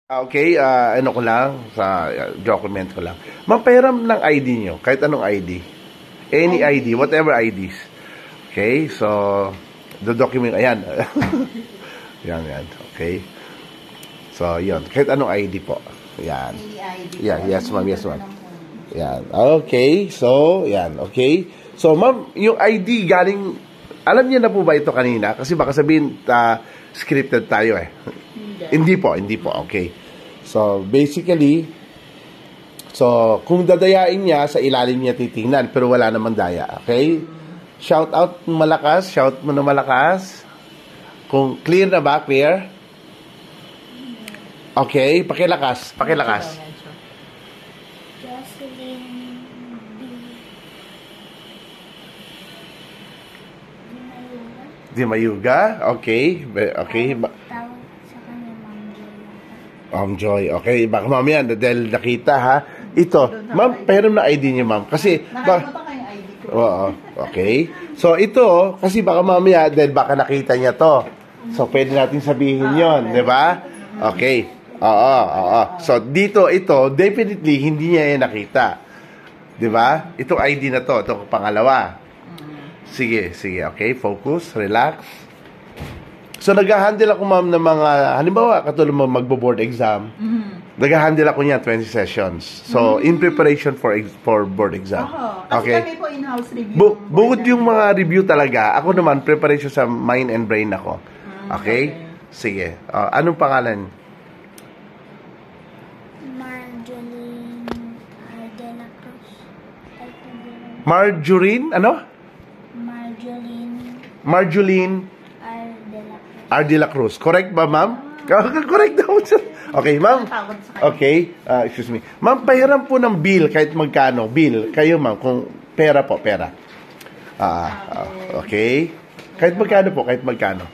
Okay, ano ko lang, sa document ko lang. Ma'am, pahiram ng ID nyo, kahit anong ID. Any ID, whatever IDs. Okay, so, the document, ayan. Yan, okay. So, yun, kahit anong ID po. Yan. Yeah, yes ma'am, Yan, okay, so, yan, okay. So, ma'am, yung ID galing, alam niyo na po ba ito kanina? Kasi baka sabihin, scripted tayo eh. Hindi po, okay. So, basically, kung dadayain niya, sa ilalim niya titingnan, pero wala namang daya, okay? Shout out malakas, shout mo na malakas. Kung clear na ba, clear? Okay, pakilakas. Jocelyn Di Mayuga, okay. Tawag sa kanya, Ma'am Joy. Joy. Okay, baka mamaya, dahil nakita ha. Ito, ma'am, pahiram na ID niyo, ma'am. Kasi, Nakalimutan ko yung ID ko. oo, okay. So, ito, kasi baka mamaya, dahil baka nakita niya to. So, pwede natin sabihin yon, di ba? Okay. Oo. So, dito, ito, definitely, hindi niya yan nakita. Di ba? Itong ID na to, itong pangalawa. Sige, okay, focus, relax. So, nag-handle ako, ma'am, ng mga, halimbawa, katulad mo magbo-board exam, nag-handle ako niyan 20 sessions. So, in preparation for board exam. Kasi kami po in-house review. Bukod yung mga review talaga, ako naman, preparation sa mind and brain ako. Okay? Sige. Anong pangalan? Marjoline Ano? Marjoline R. De La Cruz. Correct ba, ma'am? Correct daw. Okay, ma'am. Okay, excuse me. Ma'am, pahiram po ng bill kahit magkano. Bill. Kayo, ma'am, kung pera po, pera. Okay. Kahit magkano po, kahit magkano.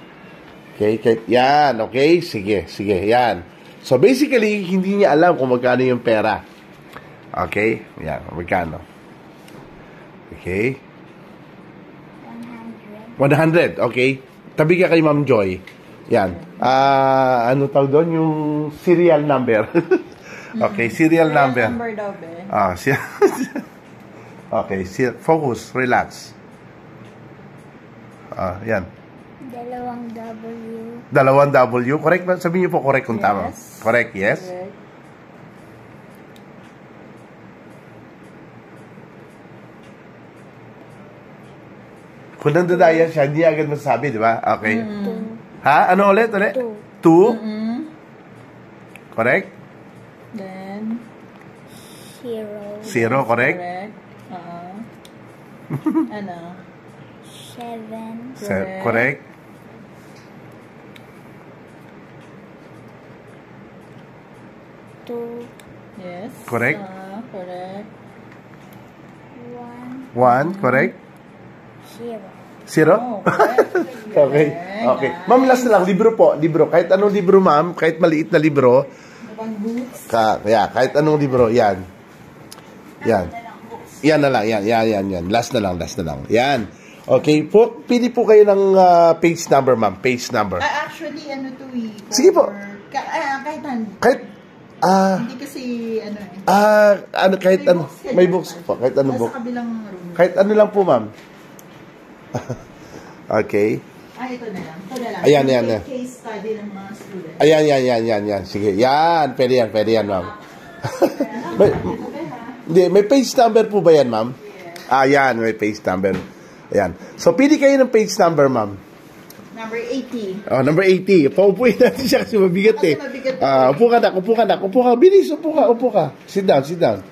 Okay, yan. Okay, sige, yan. So, basically, hindi niya alam kung magkano yung pera. Okay, yan, magkano. Okay. 100, okay. Tabi ka kay Ma'am Joy. Yan. Ano tawag doon? Yung serial number. Okay, serial number. Number daw, be. Okay, focus, relax. Yan. 2 W. 2 W. Correct ba? Sabihin niyo po correct kung tama. Correct, yes? Correct. Kung nandadaya siya, hindi agad masasabi, di ba? Okay. Ha? Ano ulit? 2? Correct? Then, 0, correct? correct. Ano? 7. Correct? 2. Yes. Correct. Correct. 1, correct? 0. 0? Oh, correct. Okay. Ma'am, last na lang, libro po. Kahit anong libro, ma'am, kahit maliit na libro, Books. kahit anong libro, yan. Yan na lang, yan. Last na lang. Yan. Okay, pili po kayo ng page number, ma'am. Page number. Actually, ano to eh. Sige po. Kahit hindi kasi, kahit ano, may books po, kahit anong book. Sa kabilang room. Kahit ano lang po, ma'am. Okay. Ito na lang. Ayan. Case study ng mga students. Ayan. Sige. Yan. Pwede yan, ma'am. May page number po ba yan, ma'am? Yan. May page number. Ayan. So, pili kayo ng page number, ma'am. Number 80. Number 80. Paupuin natin siya kasi mabigat eh. Upo ka. Bilis, upo ka. Sit down.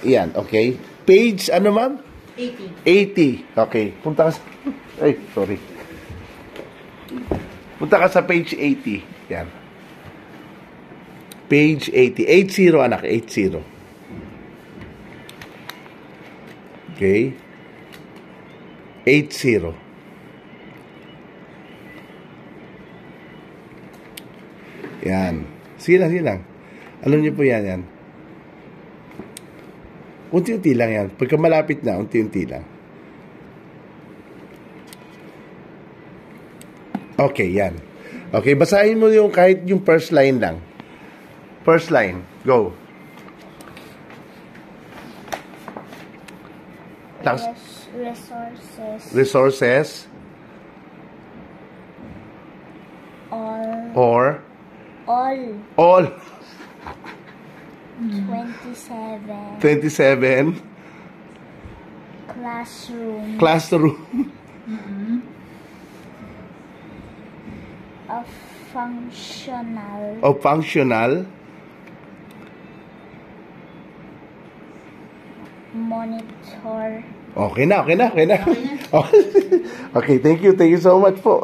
Yan, okay. Page, ano, ma'am? 80. Okay. Punta ka sa... Ay, sorry. Punta ka sa page 80. Yan. Page 80. 80, anak. 80. Okay. 80. Yan. Sige lang. Alam niyo po yan. Unti-unti lang yan. Pagka malapit na, unti-unti lang. Okay, yan. Okay, basahin mo yung kahit yung first line lang. First line, go. Tapos, Resources. resources All. or All. all 27. 27 classroom Of functional. of functional Monitor. okay na. Okay na. Okay, thank you so much po.